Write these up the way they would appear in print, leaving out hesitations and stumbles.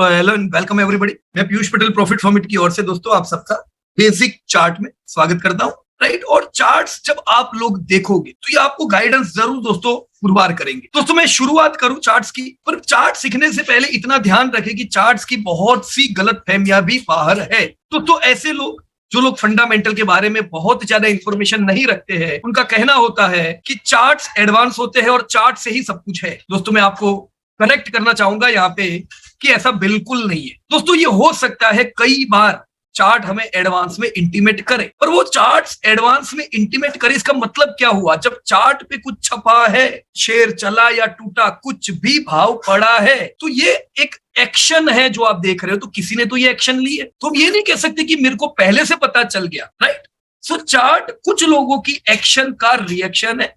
Hello and welcome everybody. मैं Piyush Patel profit format की ओर से दोस्तों आप सबका बेसिक चार्ट में स्वागत करता हूं। राइट, और चार्ट्स जब आप लोग देखोगे तो ये आपको गाइडेंस जरूर दोस्तों पुरवार करेंगे। दोस्तों मैं शुरुआत करूं चार्ट्स की, पर चार्ट सीखने से पहले इतना ध्यान रखें कि चार्ट्स की बहुत सी गलत फहमियां भी बाहर है। तो ऐसे लोग जो लोग फंडामेंटल के बारे में बहुत ज्यादा इंफॉर्मेशन नहीं रखते हैं, उनका कहना होता है कि चार्ट्स एडवांस होते हैं और चार्ट से ही सब कुछ है। दोस्तों मैं आपको करेक्ट करना चाहूंगा यहाँ पे कि ऐसा बिल्कुल नहीं है। दोस्तों ये हो सकता है कई बार चार्ट हमें एडवांस में इंटीमेट करे, पर वो चार्ट्स एडवांस में इंटीमेट करे इसका मतलब क्या हुआ? जब चार्ट पे कुछ छपा है, शेयर चला या टूटा, कुछ भी भाव पड़ा है, तो ये एक एक्शन है जो आप देख रहे हो। तो किसी ने तो ये एक्शन ली है, तो हम ये नहीं कह सकते कि मेरे को पहले से पता चल गया। राइट, सो चार्ट कुछ लोगों की एक्शन का रिएक्शन है।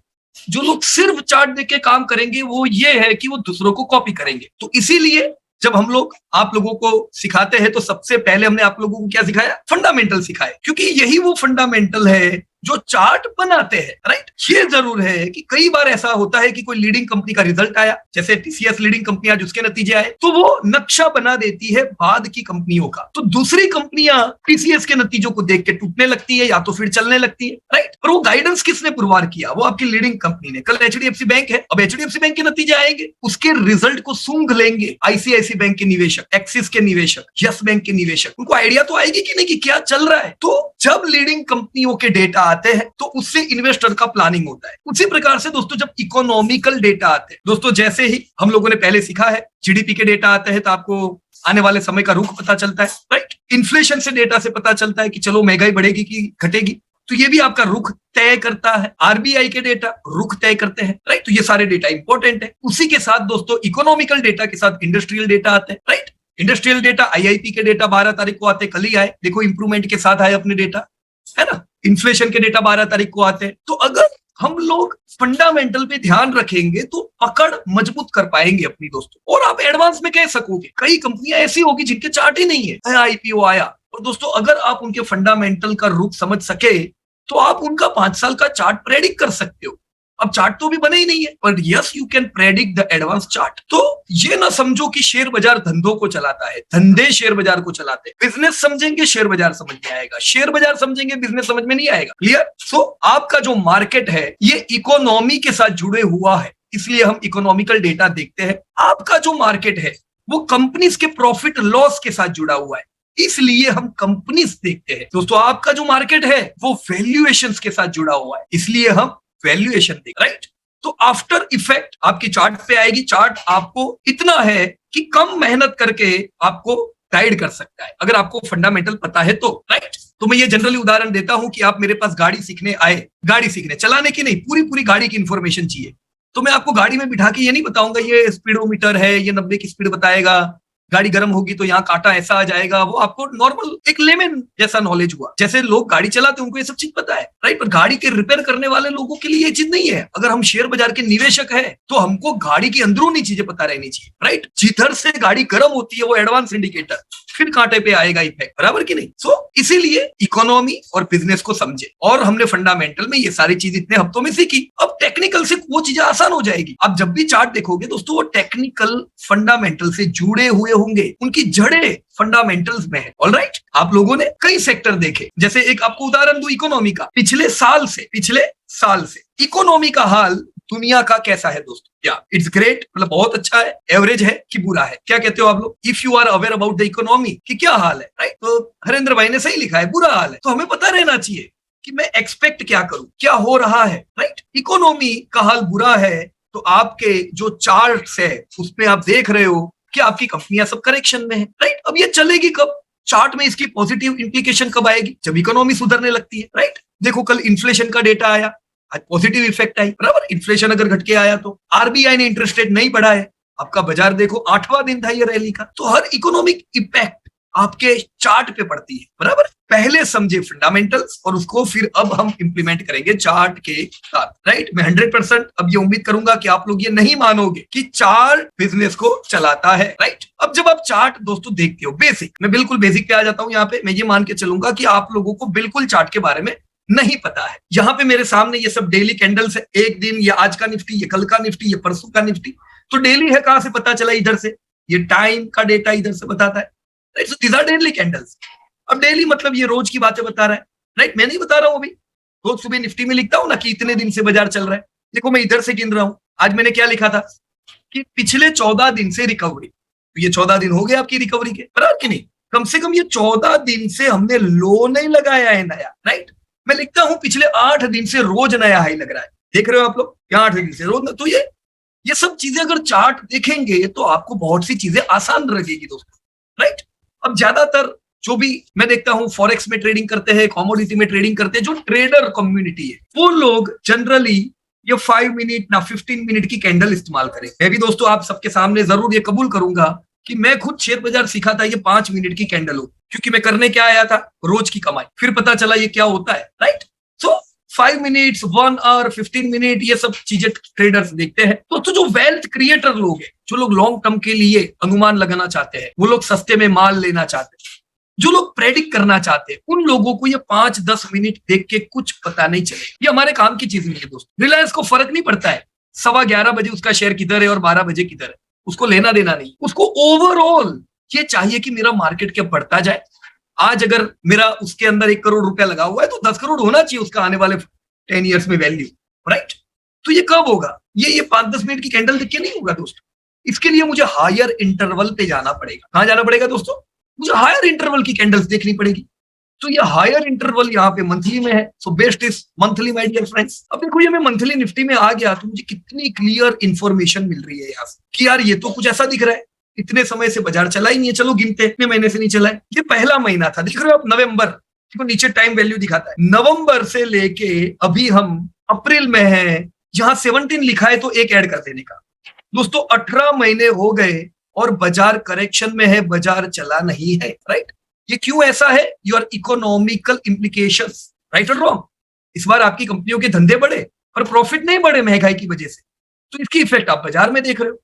जो लोग सिर्फ चार्ट देख के काम करेंगे वो ये है कि वो दूसरों को कॉपी करेंगे। तो इसीलिए जब हम लोग आप लोगों को सिखाते हैं तो सबसे पहले हमने आप लोगों को क्या सिखाया? फंडामेंटल सिखाए, क्योंकि यही वो फंडामेंटल है जो चार्ट बनाते हैं। राइट, ये जरूर है कि कई बार ऐसा होता है कि कोई लीडिंग कंपनी का रिजल्ट आया, जैसे टीसीएस लीडिंग कंपनी आज उसके नतीजे आए, तो वो नक्शा बना देती है बाद की कंपनियों का। तो दूसरी कंपनियां टीसीएस के नतीजों को देख के टूटने लगती है या तो फिर चलने लगती है। राइट, पर वो गाइडेंस किसने पुरवार किया? वो आपकी लीडिंग कंपनी ने। कल एचडीएफसी बैंक है, अब एचडीएफसी बैंक के नतीजे आएंगे, उसके रिजल्ट को सूंघ लेंगे आईसीआईसी बैंक के निवेशक, एक्सिस के निवेशक, यस बैंक के निवेशक। उनको आइडिया तो आएगी कि नहीं कि क्या चल रहा है। तो जब लीडिंग कंपनियों के डेटा आते हैं तो उससे इन्वेस्टर का प्लानिंग होता है। उसी प्रकार से दोस्तों जब इकोनॉमिकल डेटा आते हैं, दोस्तों जैसे ही हम लोगों ने पहले सीखा है, जीडीपी के डेटा आते हैं तो आपको आने वाले समय का रुख पता चलता है। राइट, इन्फ्लेशन से डेटा से पता चलता है कि चलो महंगाई बढ़ेगी कि घटेगी, तो ये भी आपका रुख तय करता है। आरबीआई के डेटा रुख तय करते हैं। राइट, तो ये सारे डेटा इंपॉर्टेंट है। उसी के साथ दोस्तों इकोनॉमिकल डेटा के साथ इंडस्ट्रियल डेटा आते हैं। राइट, इंडस्ट्रियल डेटा आईआईपी के डेटा 12 तारीख को आते, कल ही आए, देखो इंप्रूवमेंट के साथ आए अपने डेटा, है ना। इन्फ्लेशन के डेटा 12 तारीख को आते हैं। तो अगर हम लोग फंडामेंटल पे ध्यान रखेंगे तो पकड़ मजबूत कर पाएंगे अपनी दोस्तों, और आप एडवांस में कह सकोगे। कई कंपनियां ऐसी होगी जिनके चार्ट ही नहीं है, आईपीओ आया, और दोस्तों अगर आप उनके फंडामेंटल का रुख समझ सके तो आप उनका 5 साल का चार्ट प्रेडिक्ट कर सकते हो। अब चार्ट तो भी बने ही नहीं है, पर yes you can predict the advance chart. तो ये ना समझो कि शेयर बाजार धंधों को चलाता है, धंधे शेयर बाजार को चलाते हैं। बिजनेस समझेंगे शेयर बाजार समझ में आएगा, शेयर बाजार समझेंगे बिजनेस समझ में नहीं आएगा। क्लियर? सो आपका जो मार्केट है ये इकोनॉमी के साथ जुड़े हुआ है, इसलिए हम इकोनॉमिकल डेटा देखते हैं। आपका जो मार्केट है वो कंपनीज के प्रॉफिट लॉस के साथ जुड़ा हुआ है, इसलिए हम कंपनीज देखते हैं। दोस्तों आपका जो मार्केट है वो वैल्यूएशंस के साथ जुड़ा हुआ है, इसलिए हम वैल्यूएशन देख। राइट, तो आफ्टर इफेक्ट आपकी चार्ट पे आएगी। चार्ट आपको इतना है कि कम मेहनत करके आपको गाइड कर सकता है, अगर आपको फंडामेंटल पता है तो। राइट, तो मैं ये जनरली उदाहरण देता हूं कि आप मेरे पास गाड़ी सीखने आए, गाड़ी सीखने, चलाने की नहीं, पूरी गाड़ी की इंफॉर्मेशन चाहिए, तो मैं आपको गाड़ी में बिठा के ये नहीं बताऊंगा ये स्पीडोमीटर है, ये 90 की स्पीड बताएगा, गाड़ी गर्म होगी तो यहाँ कांटा ऐसा आ जाएगा। वो आपको नॉर्मल एक लेमन जैसा नॉलेज हुआ। जैसे लोग गाड़ी चलाते हैं उनको ये सब चीज पता है। राइट, पर गाड़ी के रिपेयर करने वाले लोगों के लिए ये चीज नहीं है। अगर हम शेयर बाजार के निवेशक है तो हमको गाड़ी की अंदरूनी चीजें पता रहनी चाहिए। राइट, जिधर से गाड़ी गर्म होती है वो एडवांस इंडिकेटर, फिर कांटे पे आएगा इफेक्ट, बराबर की नहीं। सो इसीलिए इकोनॉमी और बिजनेस को समझे, और हमने फंडामेंटल में ये सारी चीज इतने हफ्तों में सीखी। अब टेक्निकल से वो चीजें आसान हो जाएगी। आप जब भी चार्ट देखोगे दोस्तों वो टेक्निकल फंडामेंटल से जुड़े हुए होंगे, उनकी जड़ें फंडामेंटल्स में है। ऑलराइट, आप लोगों ने कई सेक्टर देखे, जैसे एक आपको उदाहरण दूं इकोनॉमी का। पिछले साल से इकोनॉमी का हाल दुनिया का कैसा है दोस्तों? या इट्स ग्रेट, मतलब बहुत अच्छा है, एवरेज है कि बुरा है? क्या कहते हो आप लोग? If you are aware about the economy कि क्या हाल है, राइट, तो हरेंद्र भाई ने सही लिखा है, बुरा हाल है। तो हमें पता रहना चाहिए कि मैं एक्सपेक्ट क्या करूं, क्या हो रहा है। राइट, इकोनॉमी का हाल बुरा है तो आपके जो चार्ट्स है उसमें आप देख रहे हो कि आपकी कंपनियां सब करेक्शन में है। राइट, अब ये चलेगी कब? चार्ट में इसकी पॉजिटिव इंप्लीकेशन कब आएगी? जब इकोनॉमी सुधरने लगती है। राइट, देखो कल इन्फ्लेशन का डेटा आया, आज पॉजिटिव इफेक्ट आई, बराबर। इन्फ्लेशन अगर घट के आया तो आरबीआई ने इंटरेस्ट रेट नहीं बढ़ाया, आपका बाजार देखो 8वां दिन था ये रैली का। तो हर इकोनॉमिक इम्पैक्ट आपके चार्ट पे पड़ती है, बराबर। पहले समझे फंडामेंटल्स और उसको फिर अब हम इंप्लीमेंट करेंगे चार्ट के साथ। राइट, मैं 100% अब ये उम्मीद करूंगा कि आप लोग ये नहीं मानोगे कि चार्ट बिजनेस को चलाता है। राइट, अब जब आप चार्ट दोस्तों देखते हो, बेसिक, मैं बिल्कुल बेसिक पे आ जाता हूं। यहाँ पे मैं ये मान के चलूंगा कि आप लोगों को बिल्कुल चार्ट के बारे में नहीं पता है। यहाँ पे मेरे सामने ये सब डेली कैंडल्स है, एक दिन, ये आज का निफ्टी, ये कल का निफ्टी, ये परसों का निफ्टी। तो डेली है, कहां से पता चला? इधर से। ये टाइम का डेटा इधर से बताता है, right. So these are daily candles. अब डेली मतलब ये रोज की बातें बता रहा है, राइट। मैं नहीं बता रहा हूं अभी, रोज सुबह निफ्टी में लिखता हूं ना कि इतने दिन से बाजार चल रहा है। देखो मैं इधर से गिन रहा हूं, आज मैंने क्या लिखा था कि पिछले 14 दिन से रिकवरी। तो ये 14 दिन हो गए आपकी रिकवरी के, बराबर कि नहीं। कम से कम ये 14 दिन से हमने लो नहीं लगाया है नया, राइट। मैं लिखता हूं पिछले 8 दिन से रोज नया हाई लग रहा है, देख रहे हो आप लोग, क्या 8 दिन से रोज। तो ये सब चीजें अगर चार्ट देखेंगे तो आपको बहुत सी चीजें आसान लगेगी दोस्तों, राइट। अब ज्यादातर जो भी मैं देखता हूं फॉरेक्स में ट्रेडिंग करते हैं, कमोडिटी में ट्रेडिंग करते हैं, जो ट्रेडर कम्युनिटी है, वो लोग जनरली ये 5 मिनट ना 15 मिनट की कैंडल इस्तेमाल करें। मैं भी दोस्तों आप सबके सामने जरूर ये कबूल करूंगा कि मैं खुद शेयर बाजार सीखा था ये 5 मिनट की कैंडल हो, क्योंकि मैं करने क्या आया था, रोज की कमाई। फिर पता चला ये क्या होता है, right. So 5 minutes, 1 hour, 15 minute, ये सब चीजें ट्रेडर्स देखते हैं। तो जो वेल्थ क्रिएटर लोग हैं, जो लोग लॉन्ग टर्म के लिए अनुमान लगाना चाहते हैं, वो लोग सस्ते में माल लेना चाहते हैं, जो लोग प्रेडिक्ट करना चाहते हैं, उन लोगों को ये 5-10 मिनट देख के कुछ पता नहीं चले। ये हमारे काम की चीज नहीं है दोस्तों। रिलायंस को फर्क नहीं पड़ता है 11:15 बजे उसका शेयर किधर है और 12 बजे किधर है, उसको लेना देना नहीं। उसको ओवरऑल ये चाहिए कि मेरा मार्केट कैप बढ़ता जाए। आज अगर मेरा उसके अंदर 1 करोड़ रुपया लगा हुआ है तो 10 करोड़ होना चाहिए उसका आने वाले 10 ईयर्स में वैल्यू, राइट। तो ये कब होगा, ये 5-10 मिनट की कैंडल देख के नहीं होगा दोस्तों। इसके लिए मुझे हायर इंटरवल पे जाना पड़ेगा। कहां जाना पड़ेगा दोस्तों, मुझे हायर इंटरवल की कैंडल्स देखनी पड़ेगी। तो ये हायर इंटरवल यहाँ पे मंथली में है, so best is monthly my dear friends. अब देखो ये मैं मंथली निफ्टी में आ गया तो मुझे कितनी क्लियर इंफॉर्मेशन मिल रही है यहाँ से कि यार ये तो कुछ ऐसा दिख रहा है, इतने समय से बाजार चला ही नहीं है। चलो गिनते, इतने महीने से नहीं चला है। ये पहला महीना था, देख रहे हो आप, नवंबर। देखो नीचे टाइम वैल्यू दिखाता है, नवंबर से लेके अभी हम अप्रैल में है, जहां 17 लिखा है तो एक ऐड कर देने का। दोस्तों 18 महीने हो गए और बाजार करेक्शन में है, बाजार चला नहीं है, राइट। ये क्यों ऐसा है, योर इकोनॉमिकल इम्प्लीकेशंस, राइट और रॉन्ग। इस बार आपकी कंपनियों के धंधे बढ़े पर प्रॉफिट नहीं बढ़े महंगाई की वजह से, तो इसकी इफेक्ट आप बाजार में देख रहे हो,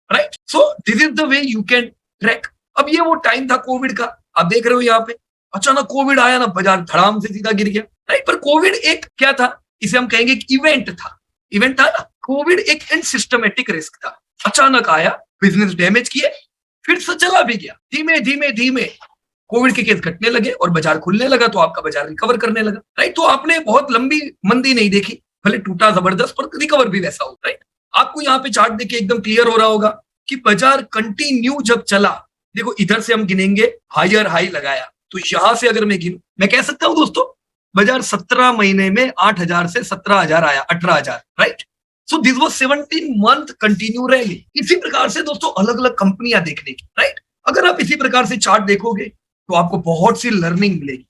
right. So this is the way you can track. अब ये वो टाइम था कोविड का, आप देख रहे हो यहाँ पे अचानक कोविड आया ना, बाजार धड़ाम से सीधा गिर गया, राइट। पर कोविड एक क्या था, इसे हम कहेंगे इवेंट था ना। कोविड एक सिस्टमेटिक रिस्क था, अचानक आया, बिजनेस डैमेज किए, फिर से चला भी गया। धीमे धीमे कोविड के केस घटने लगे और बाजार खुलने लगा, तो आपका बाजार रिकवर करने लगा, राइट। तो आपने बहुत लंबी मंदी नहीं देखी, भले टूटा जबरदस्त पर रिकवर भी वैसा हो, राइट। आपको यहाँ पे चार्ट देख के एकदम क्लियर हो रहा होगा कि बाजार कंटिन्यू जब चला, देखो इधर से हम गिनेंगे, हायर हाई लगाया, तो यहां से अगर मैं गिनूं, मैं कह सकता हूं दोस्तों बाजार 17 महीने में 8,000 से 17,000 आया, 18,000, right. So this was 17 month continue rally. इसी प्रकार से दोस्तों अलग अलग कंपनियां देखने की, राइट। अगर आप इसी प्रकार से चार्ट देखोगे तो आपको बहुत सी लर्निंग मिलेगी,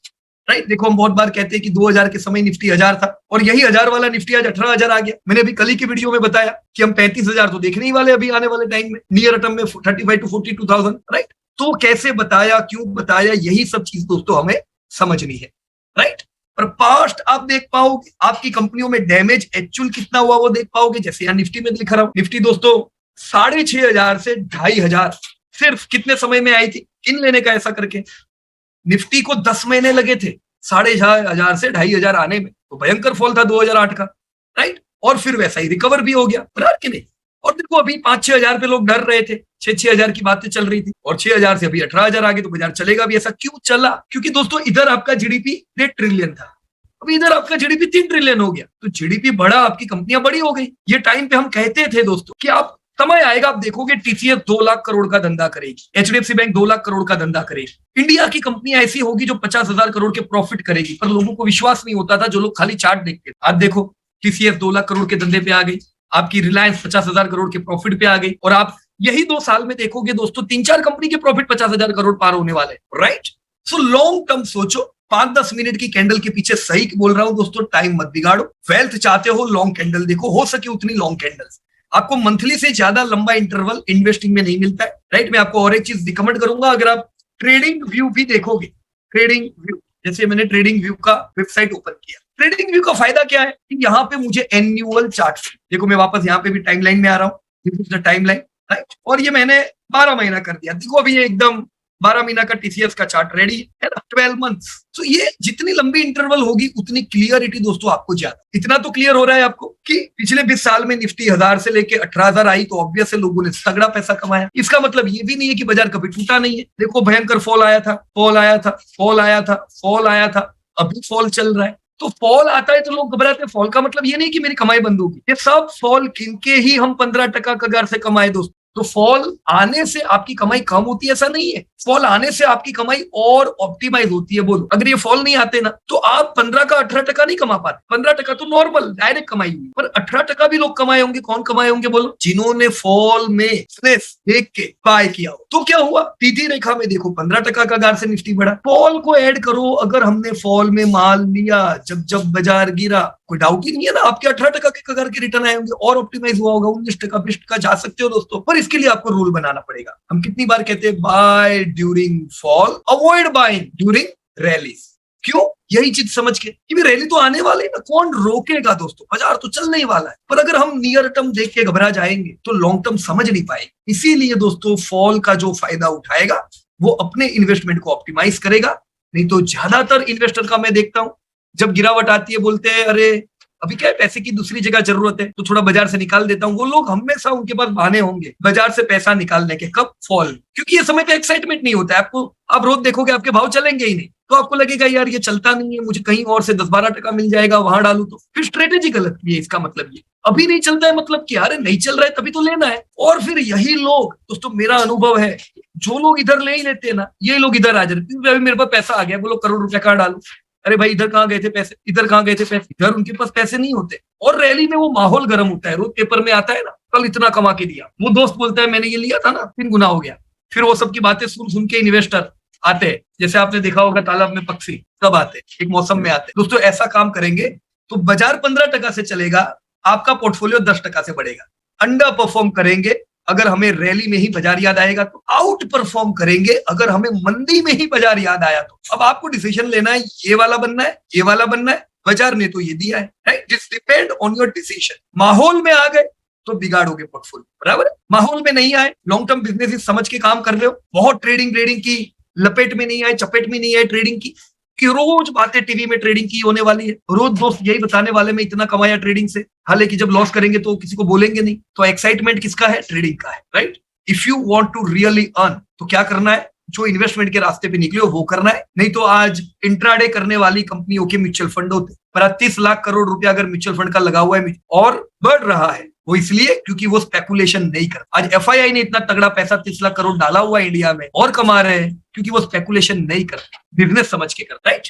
राइट। देखो हम बहुत बार कहते हैं कि 2000 के समय निफ्टी 1000 था और यही 1000 वाला निफ्टी आज 18,000 आ गया। मैंने अभी कल ही की वीडियो में बताया कि हम 35,000 तो देखने ही वाले अभी आने वाले टाइम में, नियर टर्म में 35 to 42,000, राइट। तो कैसे बताया, क्यों बताया, यही सब चीज दोस्तों हमें समझनी है, राइट। पर पास्ट आप देख पाओगे, आपकी कंपनियों में डैमेज एक्चुअल कितना हुआ वो देख पाओगे। जैसे यहाँ निफ्टी में लिखा रहा हूं, निफ्टी दोस्तों 6,500 से 2,500 सिर्फ कितने समय में आई थी, इन लेने का ऐसा करके। निफ्टी को 10 महीने लगे थे 6,500 से 2,500 आने में, तो भयंकर फॉल था 2008 का, राइट। और फिर वैसा ही रिकवर भी हो गया, बराबर कि नहीं। और देखो अभी 5-6 हजार पे लोग डर रहे थे, 6-6 हजार की बातें चल रही थी, और 6,000 से अभी 18,000 आ गए, तो बाजार चलेगा भी। ऐसा क्यों चला, क्योंकि दोस्तों इधर आपका जीडीपी 1.5 ट्रिलियन था, अभी इधर आपका जीडीपी 3 ट्रिलियन हो गया, तो जीडीपी बढ़ा, आपकी कंपनियां बड़ी हो गई। ये टाइम पे हम कहते थे दोस्तों कि आप समय आएगा, आप देखोगे टीसीएस 2 लाख करोड़ का धंधा करेगी, एचडीएफसी बैंक 2 लाख करोड़ का धंधा करेगी। इंडिया की कंपनियां ऐसी होगी जो 50,000 करोड़ के प्रॉफिट करेगी, पर लोगों को विश्वास नहीं होता था, जो लोग खाली चार्ट देखते थे। आज देखो टीसीएस 2 लाख करोड़ के धंधे पे आ गई, आपकी रिलायंस 50,000 करोड़ के प्रॉफिट पे आ गई, और आप यही 2 साल में देखोगे दोस्तों 3-4 कंपनी के प्रॉफिट 50,000 करोड़ पार होने वाले, राइट। सो लॉन्ग टर्म सोचो, 5-10 मिनट की कैंडल के पीछे सही बोल रहा हूं दोस्तों, टाइम मत बिगाड़ो। वेल्थ चाहते हो, लॉन्ग कैंडल देखो, हो सके उतनी लॉन्ग कैंडल्स। आपको मंथली से ज्यादा लंबा इंटरवल इन्वेस्टिंग में नहीं मिलता है, राइट। मैं आपको और एक चीज रिकमेंड करूंगा, अगर आप ट्रेडिंग व्यू भी देखोगे, ट्रेडिंग व्यू, जैसे मैंने ट्रेडिंग व्यू का वेबसाइट ओपन किया, ट्रेडिंग व्यू का फायदा क्या है कि यहाँ पे मुझे एन्युअल चार्ट, देखो मैं वापस यहाँ पे भी टाइमलाइन में आ रहा हूँ, this is the timeline, right. और ये मैंने 12 महीना कर दिया, देखो अभी ये एकदम 12 महीना का टीसीएस का चार्ट रेडी है ना, 12 मंथ्स। तो ये जितनी लंबी इंटरवल होगी उतनी क्लियरिटी दोस्तों आपको ज्यादा। इतना तो क्लियर हो रहा है आपको कि पिछले 20 साल में निफ्टी 1000 से लेके 18,000 आई तो ऑब्वियस है लोगों ने तगड़ा पैसा कमाया। इसका मतलब ये भी नहीं है कि बाजार कभी टूटा नहीं है। देखो भयंकर फॉल आया था, फॉल आया था, फॉल आया था, फॉल आया था, अभी फॉल चल रहा है। तो फॉल आता है तो लोग घबराते हैं। फॉल का मतलब ये नहीं कि मेरी कमाई बंद होगी। ये सब फॉल गिनके ही हम 15% कगार से कमाए दोस्तों। तो फॉल आने से आपकी कमाई कम होती है ऐसा नहीं है। फॉल आने से आपकी कमाई और ऑप्टिमाइज होती है। बोलो अगर ये फॉल नहीं आते ना तो आप 15 का 18% नहीं कमा पाते। 15% तो नॉर्मल डायरेक्ट कमाई हुई, पर 18% भी लोग कमाए होंगे। कौन कमाए होंगे बोलो? जिन्होंने फॉल में देख के बाय किया हो। तो क्या हुआ? सीधी रेखा में देखो 15% कगार से निफ्टी बढ़ा। फॉल को ऐड करो, अगर हमने फॉल में माल लिया जब जब बाजार गिरा, कोई डाउट ही नहीं है ना आपके 18% के कगार के रिटर्न आए होंगे और ऑप्टिमाइज हुआ होगा। 19%, 20% जा सकते हो दोस्तों, पर इसके लिए आपको रूल बनाना पड़ेगा। हम कितनी बार कहते हैं buy during fall, avoid buying during rallies. क्यों? यही चीज समझ के कि रैली तो आने वाली है ना, कौन रोकेगा दोस्तों? बाजार तो चलने ही वाला है। पर अगर हम नियर टर्म देख के घबरा जाएंगे तो लॉन्ग टर्म समझ नहीं पाएंगे। इसीलिए दोस्तों फॉल का जो फायदा उठाएगा वो अपने इन्वेस्टमेंट को ऑप्टिमाइज करेगा। नहीं तो ज्यादातर इन्वेस्टर का मैं देखता हूं जब गिरावट आती है बोलते हैं अरे अभी क्या है, पैसे की दूसरी जगह जरूरत है तो थोड़ा बाजार से निकाल देता हूँ। वो लोग हमेशा उनके पास बहाने होंगे बाजार से पैसा निकालने के। कब? फॉल। क्योंकि ये समय पे एक्साइटमेंट नहीं होता है आपको। आप रोज देखोगे आपके भाव चलेंगे ही नहीं, तो आपको लगेगा यार ये चलता नहीं है, मुझे कहीं और से 10-12% मिल जाएगा, वहां डालू। तो फिर स्ट्रेटेजी गलत है। इसका मतलब ये अभी नहीं चलता है मतलब कि अरे नहीं चल रहा है तभी तो लेना है। और फिर यही लोग दोस्तों, मेरा अनुभव है, जो लोग इधर ले ही लेते हैं ना, ये लोग इधर आ जाते हैं। मेरे पास पैसा आ गया, बोलो करोड़ रुपया कहाँ डालू? अरे भाई इधर कहाँ गए थे पैसे, इधर कहाँ गए थे पैसे? इधर उनके पास पैसे नहीं होते। और रैली में वो माहौल गर्म होता है। रोज पेपर में आता है ना, कल इतना कमा के दिया, वो दोस्त बोलता है मैंने ये लिया था ना 3 गुना हो गया। फिर वो सबकी बातें सुन सुन के इन्वेस्टर आते हैं। जैसे आपने देखा होगा तालाब में पक्षी कब आते? एक मौसम में आते। दोस्तों ऐसा काम करेंगे तो बाजार 15% से चलेगा, आपका पोर्टफोलियो 10% से बढ़ेगा। अंडर परफॉर्म करेंगे अगर हमें रैली में ही बाजार याद आएगा तो, आउट परफॉर्म करेंगे अगर हमें मंदी में ही बाजार याद आया तो। अब आपको डिसीजन लेना है, ये वाला बनना है, ये वाला बनना है। बाजार ने तो ये दिया है, right? It's depend on your decision. माहौल में आ गए तो बिगाड़ोगे पोर्टफोलियो, बराबर है? माहौल में नहीं आए, लॉन्ग टर्म बिजनेस समझ के काम कर रहे हो, बहुत ट्रेडिंग की लपेट में नहीं आए, चपेट में नहीं आए ट्रेडिंग की, कि रोज बातें टीवी में ट्रेडिंग की होने वाली है, रोज दोस्त यही बताने वाले में इतना कमाया ट्रेडिंग से, हालांकि जब लॉस करेंगे तो किसी को बोलेंगे नहीं। तो एक्साइटमेंट किसका है? ट्रेडिंग का है, right? If you want to really earn तो क्या करना है? जो इन्वेस्टमेंट के रास्ते पे निकले हो वो करना है। नहीं तो आज इंट्राडे करने वाली कंपनियों के म्यूचुअल फंड होते, पर 30 लाख करोड़ रुपया अगर म्यूचुअल फंड का लगा हुआ है और बढ़ रहा है, वो इसलिए क्योंकि वो स्पेकुलेशन नहीं करता। आज एफआईआई ने इतना तगड़ा पैसा 30 लाख करोड़ डाला हुआ है इंडिया में और कमा रहे हैं क्योंकि वो स्पेकुलेशन नहीं करता, बिजनेस समझ के करता है।